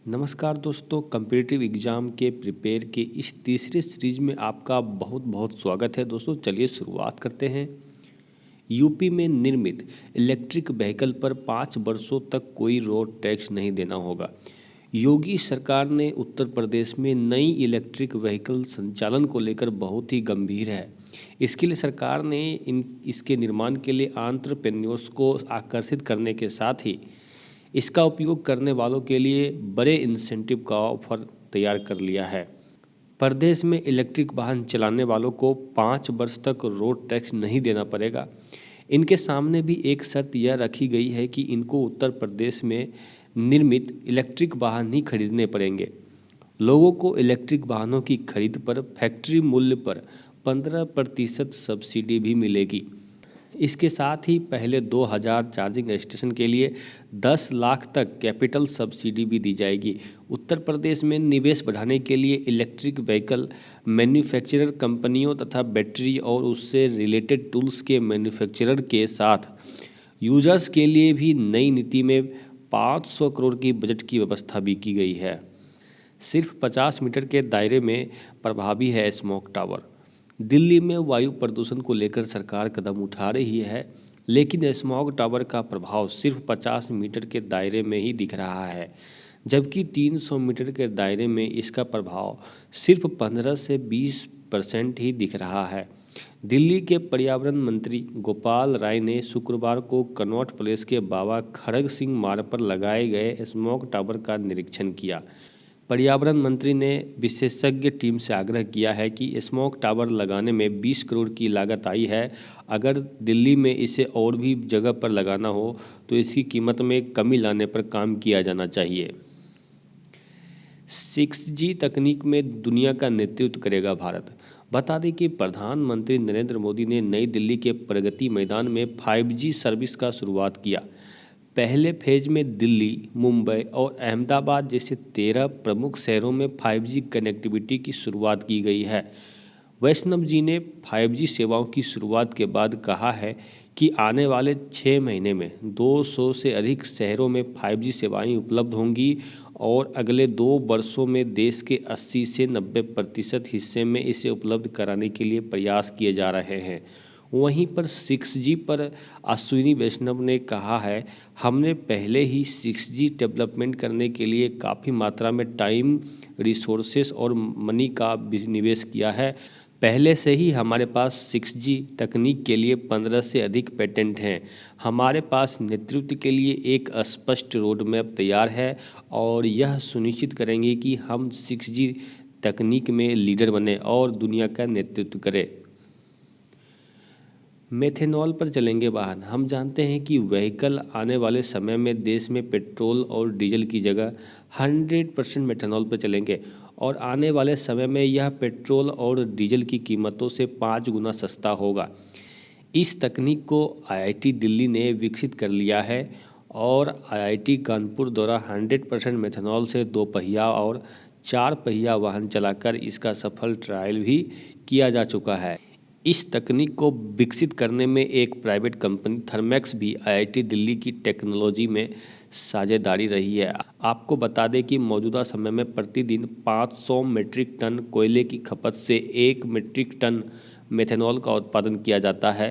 नमस्कार दोस्तों, competitive exam के प्रिपेयर के इस तीसरे सीरीज में आपका बहुत बहुत स्वागत है। दोस्तों चलिए शुरुआत करते हैं। यूपी में निर्मित इलेक्ट्रिक व्हीकल पर 5 वर्षों तक कोई रोड टैक्स नहीं देना होगा। योगी सरकार ने उत्तर प्रदेश में नई इलेक्ट्रिक व्हीकल संचालन को लेकर बहुत ही गंभीर है। इसके लिए सरकार ने इसके निर्माण के लिए एंटरप्रेन्योर्स को आकर्षित करने के साथ ही इसका उपयोग करने वालों के लिए बड़े इंसेंटिव का ऑफर तैयार कर लिया है। प्रदेश में इलेक्ट्रिक वाहन चलाने वालों को 5 वर्ष तक रोड टैक्स नहीं देना पड़ेगा। इनके सामने भी एक शर्त यह रखी गई है कि इनको उत्तर प्रदेश में निर्मित इलेक्ट्रिक वाहन ही खरीदने पड़ेंगे। लोगों को इलेक्ट्रिक वाहनों की खरीद पर फैक्ट्री मूल्य पर 15% सब्सिडी भी मिलेगी। इसके साथ ही पहले 2000 चार्जिंग स्टेशन के लिए 10 लाख तक कैपिटल सब्सिडी भी दी जाएगी। उत्तर प्रदेश में निवेश बढ़ाने के लिए इलेक्ट्रिक व्हीकल मैन्युफैक्चरर कंपनियों तथा बैटरी और उससे रिलेटेड टूल्स के मैन्युफैक्चरर के साथ यूजर्स के लिए भी नई नीति में 500 करोड़ की बजट की व्यवस्था भी की गई है। सिर्फ 50 मीटर के दायरे में प्रभावी है स्मोक टावर। दिल्ली में वायु प्रदूषण को लेकर सरकार कदम उठा रही है, लेकिन स्मॉग टावर का प्रभाव सिर्फ 50 मीटर के दायरे में ही दिख रहा है, जबकि 300 मीटर के दायरे में इसका प्रभाव सिर्फ 15 से 20% ही दिख रहा है। दिल्ली के पर्यावरण मंत्री गोपाल राय ने शुक्रवार को कनॉट प्लेस के बाबा खड़ग सिंह मार्ग पर लगाए गए स्मॉग टावर का निरीक्षण किया। पर्यावरण मंत्री ने विशेषज्ञ टीम से आग्रह किया है कि स्मोक टावर लगाने में 20 करोड़ की लागत आई है। अगर दिल्ली में इसे और भी जगह पर लगाना हो तो इसकी कीमत में कमी लाने पर काम किया जाना चाहिए। 6G तकनीक में दुनिया का नेतृत्व करेगा भारत। बता दें कि प्रधानमंत्री नरेंद्र मोदी ने नई दिल्ली के प्रगति मैदान में 5G सर्विस का शुरुआत किया। पहले फेज में दिल्ली, मुंबई और अहमदाबाद जैसे 13 प्रमुख शहरों में 5G कनेक्टिविटी की शुरुआत की गई है। वैष्णव जी ने 5G सेवाओं की शुरुआत के बाद कहा है कि आने वाले 6 महीने में 200 से अधिक शहरों में 5G सेवाएं उपलब्ध होंगी और अगले 2 वर्षों में देश के 80 से 90% हिस्से में इसे उपलब्ध कराने के लिए प्रयास किए जा रहे हैं। वहीं पर 6G पर अश्विनी वैष्णव ने कहा है, हमने पहले ही 6G डेवलपमेंट करने के लिए काफ़ी मात्रा में टाइम, रिसोर्सेस और मनी का निवेश किया है। पहले से ही हमारे पास 6G तकनीक के लिए 15 से अधिक पेटेंट हैं। हमारे पास नेतृत्व के लिए एक स्पष्ट रोड मैप तैयार है और यह सुनिश्चित करेंगे कि हम 6G तकनीक में लीडर बने और दुनिया का नेतृत्व करें। मेथेनॉल पर चलेंगे वाहन। हम जानते हैं कि व्हीकल आने वाले समय में देश में पेट्रोल और डीजल की जगह 100% मेथेनॉल पर चलेंगे और आने वाले समय में यह पेट्रोल और डीजल की कीमतों से 5 गुना सस्ता होगा। इस तकनीक को IIT दिल्ली ने विकसित कर लिया है और IIT कानपुर द्वारा 100% मेथेनॉल से 2 पहिया और 4 पहिया वाहन चलाकर इसका सफल ट्रायल भी किया जा चुका है। इस तकनीक को विकसित करने में एक प्राइवेट कंपनी थर्मैक्स भी IIT दिल्ली की टेक्नोलॉजी में साझेदारी रही है। आपको बता दें कि मौजूदा समय में प्रतिदिन 500 मीट्रिक टन कोयले की खपत से 1 मीट्रिक टन मेथेनॉल का उत्पादन किया जाता है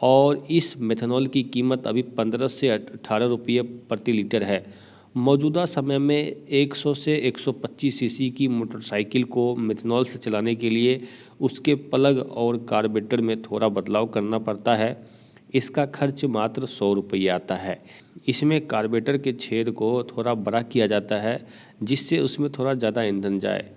और इस मेथेनॉल की कीमत अभी 15 से 18 रुपये प्रति लीटर है। मौजूदा समय में 100 से 125 सीसी की मोटरसाइकिल को मेथनॉल से चलाने के लिए उसके प्लग और कार्बोरेटर में थोड़ा बदलाव करना पड़ता है। इसका खर्च मात्र 100 रुपये आता है। इसमें कार्बोरेटर के छेद को थोड़ा बड़ा किया जाता है जिससे उसमें थोड़ा ज़्यादा ईंधन जाए।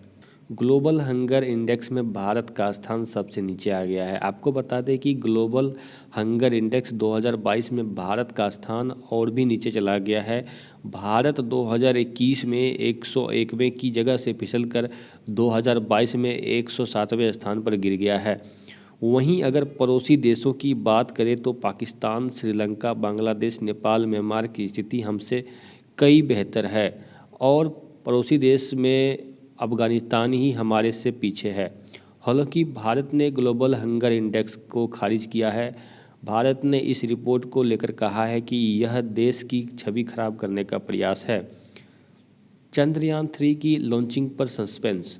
ग्लोबल हंगर इंडेक्स में भारत का स्थान सबसे नीचे आ गया है। आपको बता दें कि ग्लोबल हंगर इंडेक्स 2022 में भारत का स्थान और भी नीचे चला गया है। भारत 2021 में 101वें की जगह से फिसलकर 2022 में 107वें स्थान पर गिर गया है। वहीं अगर पड़ोसी देशों की बात करें तो पाकिस्तान, श्रीलंका, बांग्लादेश, नेपाल, म्यांमार की स्थिति हमसे कई बेहतर है और पड़ोसी देश में अफगानिस्तान ही हमारे से पीछे है। हालांकि भारत ने ग्लोबल हंगर इंडेक्स को खारिज किया है। भारत ने इस रिपोर्ट को लेकर कहा है कि यह देश की छवि खराब करने का प्रयास है। चंद्रयान-3 की लॉन्चिंग पर सस्पेंस।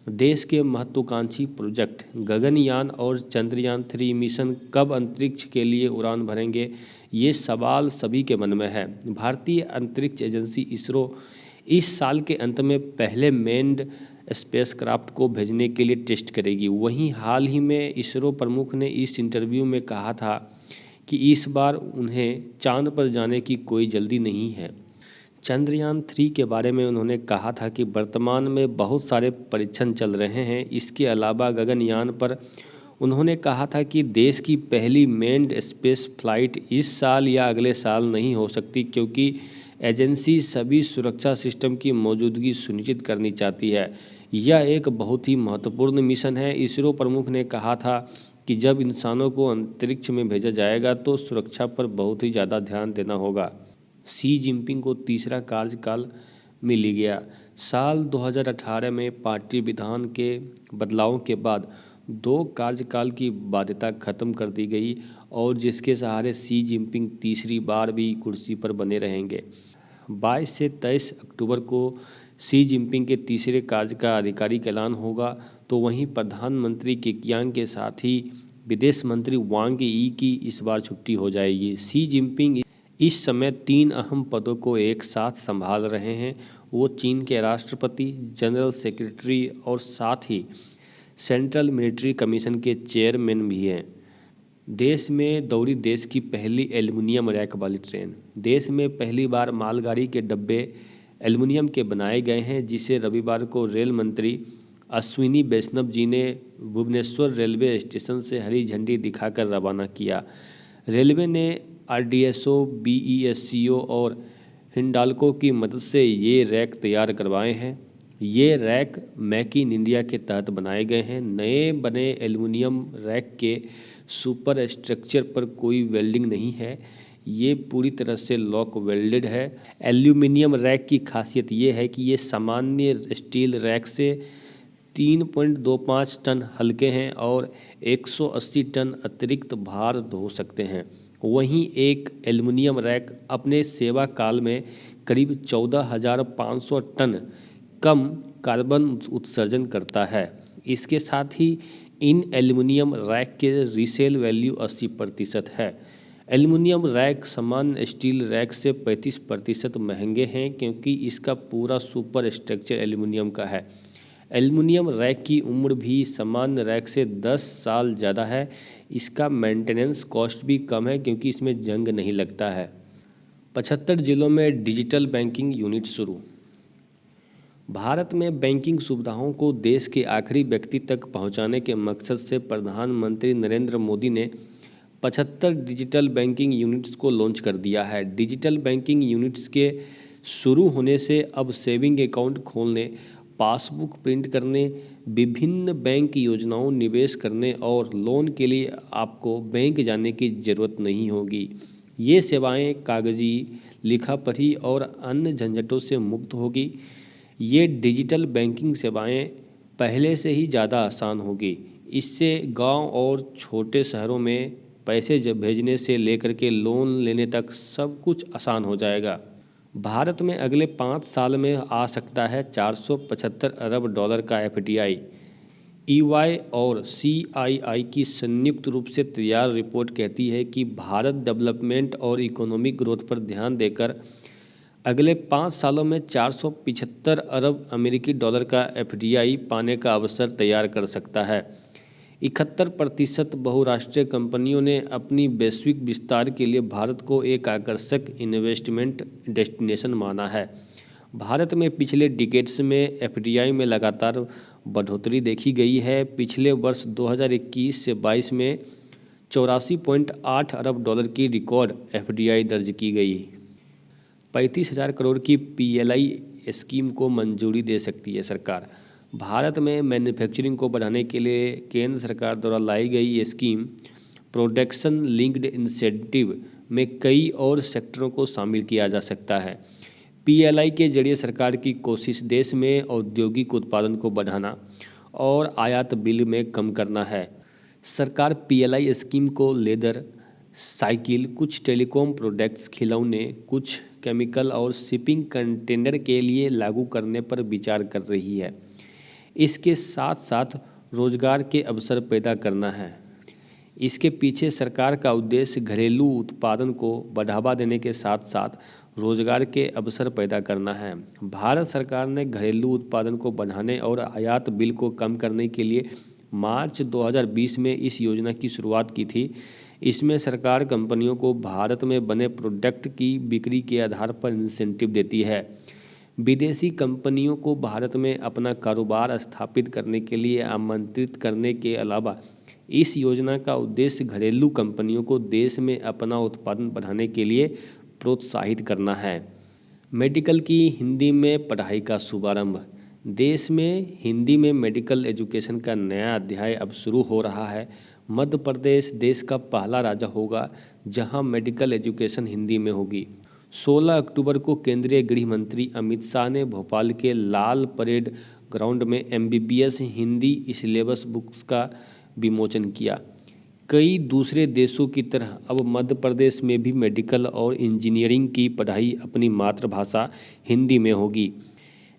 देश के महत्वाकांक्षी प्रोजेक्ट गगनयान और चंद्रयान-3 मिशन कब अंतरिक्ष के लिए उड़ान भरेंगे, ये सवाल सभी के मन में है। भारतीय अंतरिक्ष एजेंसी इसरो इस साल के अंत में पहले मेन्ड स्पेसक्राफ्ट को भेजने के लिए टेस्ट करेगी। वहीं हाल ही में इसरो प्रमुख ने इस इंटरव्यू में कहा था कि इस बार उन्हें चांद पर जाने की कोई जल्दी नहीं है। चंद्रयान-3 के बारे में उन्होंने कहा था कि वर्तमान में बहुत सारे परीक्षण चल रहे हैं। इसके अलावा गगनयान पर उन्होंने कहा था कि देश की पहली मेन्ड स्पेस फ्लाइट इस साल या अगले साल नहीं हो सकती, क्योंकि एजेंसी सभी सुरक्षा सिस्टम की मौजूदगी सुनिश्चित करनी चाहती है। यह एक बहुत ही महत्वपूर्ण मिशन है। इसरो प्रमुख ने कहा था कि जब इंसानों को अंतरिक्ष में भेजा जाएगा तो सुरक्षा पर बहुत ही ज़्यादा ध्यान देना होगा। शी जिनपिंग को तीसरा कार्यकाल मिल गया। साल 2018 में पार्टी विधान के बदलावों के बाद 2 कार्यकाल की बाध्यता खत्म कर दी गई और जिसके सहारे शी जिनपिंग तीसरी बार भी कुर्सी पर बने रहेंगे। 22 से 23 अक्टूबर को शी जिनपिंग के तीसरे कार्य का आधिकारिक ऐलान होगा। तो वहीं प्रधानमंत्री केकियांग के साथ ही विदेश मंत्री वांग यी की इस बार छुट्टी हो जाएगी। शी जिनपिंग इस समय 3 अहम पदों को एक साथ संभाल रहे हैं। वो चीन के राष्ट्रपति, जनरल सेक्रेटरी और साथ ही सेंट्रल मिलिट्री कमीशन के चेयरमैन भी हैं। देश में दौड़ी देश की पहली एल्युमिनियम रैक वाली ट्रेन। देश में पहली बार मालगाड़ी के डब्बे एल्युमिनियम के बनाए गए हैं, जिसे रविवार को रेल मंत्री अश्विनी वैष्णव जी ने भुवनेश्वर रेलवे स्टेशन से हरी झंडी दिखाकर रवाना किया। रेलवे ने आरडीएसओ, बीईएससीओ और हिंडाल्को की मदद से ये रैक तैयार करवाए हैं। ये रैक मेक इन इंडिया के तहत बनाए गए हैं। नए बने एल्युमिनियम रैक के सुपर स्ट्रक्चर पर कोई वेल्डिंग नहीं है। ये पूरी तरह से लॉक वेल्डेड है। एल्युमिनियम रैक की खासियत ये है कि ये सामान्य स्टील रैक से 3.25 टन हल्के हैं और 180 टन अतिरिक्त भार ढो सकते हैं। वहीं एक एल्युमिनियम रैक अपने सेवा काल में करीब 14,500 टन कम कार्बन उत्सर्जन करता है। इसके साथ ही इन एल्युमिनियम रैक के रीसेल वैल्यू 80% है। एल्युमिनियम रैक सामान्य स्टील रैक से 35% महंगे हैं, क्योंकि इसका पूरा सुपर स्ट्रक्चर एल्युमिनियम का है। एल्युमिनियम रैक की उम्र भी सामान्य रैक से 10 साल ज़्यादा है। इसका मेंटेनेंस कॉस्ट भी कम है, क्योंकि इसमें जंग नहीं लगता है। 75 जिलों में डिजिटल बैंकिंग यूनिट शुरू। भारत में बैंकिंग सुविधाओं को देश के आखिरी व्यक्ति तक पहुंचाने के मकसद से प्रधानमंत्री नरेंद्र मोदी ने 75 डिजिटल बैंकिंग यूनिट्स को लॉन्च कर दिया है। डिजिटल बैंकिंग यूनिट्स के शुरू होने से अब सेविंग अकाउंट खोलने, पासबुक प्रिंट करने, विभिन्न बैंक योजनाओं निवेश करने और लोन के लिए आपको बैंक जाने की ज़रूरत नहीं होगी। ये सेवाएं कागजी, लिखा-पढ़ी और अन्य झंझटों से मुक्त होगी। ये डिजिटल बैंकिंग सेवाएं पहले से ही ज़्यादा आसान होगी। इससे गांव और छोटे शहरों में पैसे भेजने से लेकर के लोन लेने तक सब कुछ आसान हो जाएगा। भारत में अगले 5 साल में आ सकता है $475 अरब का एफडीआई। ईवाई और सीआईआई की संयुक्त रूप से तैयार रिपोर्ट कहती है कि भारत डेवलपमेंट और इकोनॉमिक ग्रोथ पर ध्यान देकर अगले 5 सालों में $475 अरब अमेरिकी का एफडीआई पाने का अवसर तैयार कर सकता है। 71% बहुराष्ट्रीय कंपनियों ने अपनी वैश्विक विस्तार के लिए भारत को एक आकर्षक इन्वेस्टमेंट डेस्टिनेशन माना है। भारत में पिछले डिकेड्स में एफडीआई में लगातार बढ़ोतरी देखी गई है। पिछले वर्ष 2021 से 22 में $84.8 अरब की रिकॉर्ड एफडीआई दर्ज की गई। 35,000 करोड़ की पीएलआई स्कीम को मंजूरी दे सकती है सरकार। भारत में मैन्युफैक्चरिंग को बढ़ाने के लिए केंद्र सरकार द्वारा लाई गई ये स्कीम प्रोडक्शन लिंक्ड इंसेंटिव में कई और सेक्टरों को शामिल किया जा सकता है। पीएलआई के जरिए सरकार की कोशिश देश में औद्योगिक उत्पादन को बढ़ाना और आयात बिल में कम करना है। सरकार पीएलआई स्कीम को लेदर, साइकिल, कुछ टेलीकॉम प्रोडक्ट्स, खिलौने, कुछ केमिकल और शिपिंग कंटेनर के लिए लागू करने पर विचार कर रही है। इसके साथ साथ रोजगार के अवसर पैदा करना है। इसके पीछे सरकार का उद्देश्य घरेलू उत्पादन को बढ़ावा देने के साथ साथ रोजगार के अवसर पैदा करना है। भारत सरकार ने घरेलू उत्पादन को बढ़ाने और आयात बिल को कम करने के लिए मार्च 2020 में इस योजना की शुरुआत की थी। इसमें सरकार कंपनियों को भारत में बने प्रोडक्ट की बिक्री के आधार पर इंसेंटिव देती है। विदेशी कंपनियों को भारत में अपना कारोबार स्थापित करने के लिए आमंत्रित करने के अलावा इस योजना का उद्देश्य घरेलू कंपनियों को देश में अपना उत्पादन बढ़ाने के लिए प्रोत्साहित करना है। मेडिकल की हिंदी में पढ़ाई का शुभारंभ। देश में हिंदी में मेडिकल एजुकेशन का नया अध्याय अब शुरू हो रहा है। मध्य प्रदेश देश का पहला राज्य होगा जहां मेडिकल एजुकेशन हिंदी में होगी। 16 अक्टूबर को केंद्रीय गृह मंत्री अमित शाह ने भोपाल के लाल परेड ग्राउंड में MBBS हिंदी सिलेबस बुक्स का विमोचन किया। कई दूसरे देशों की तरह अब मध्य प्रदेश में भी मेडिकल और इंजीनियरिंग की पढ़ाई अपनी मातृभाषा हिंदी में होगी।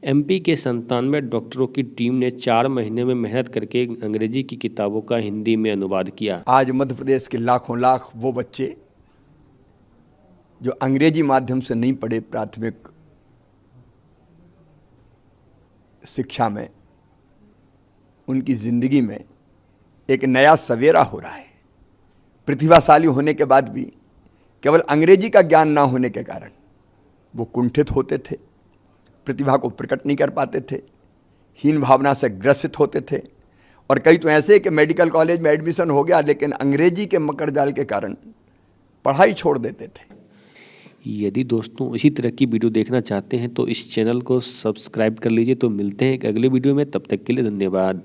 MP के 97 डॉक्टरों की टीम ने 4 महीने में मेहनत करके अंग्रेजी की किताबों का हिंदी में अनुवाद किया। आज मध्य प्रदेश के लाखों लाख वो बच्चे जो अंग्रेजी माध्यम से नहीं पढ़े प्राथमिक शिक्षा में, उनकी जिंदगी में एक नया सवेरा हो रहा है। प्रतिभाशाली होने के बाद भी केवल अंग्रेजी का ज्ञान ना होने के कारण वो कुंठित होते थे, प्रतिभा को प्रकट नहीं कर पाते थे, हीन भावना से ग्रसित होते थे। और कई तो ऐसे कि मेडिकल कॉलेज में एडमिशन हो गया लेकिन अंग्रेजी के मकर जाल के कारण पढ़ाई छोड़ देते थे। यदि दोस्तों इसी तरह की वीडियो देखना चाहते हैं तो इस चैनल को सब्सक्राइब कर लीजिए। तो मिलते हैं एक अगले वीडियो में, तब तक के लिए धन्यवाद।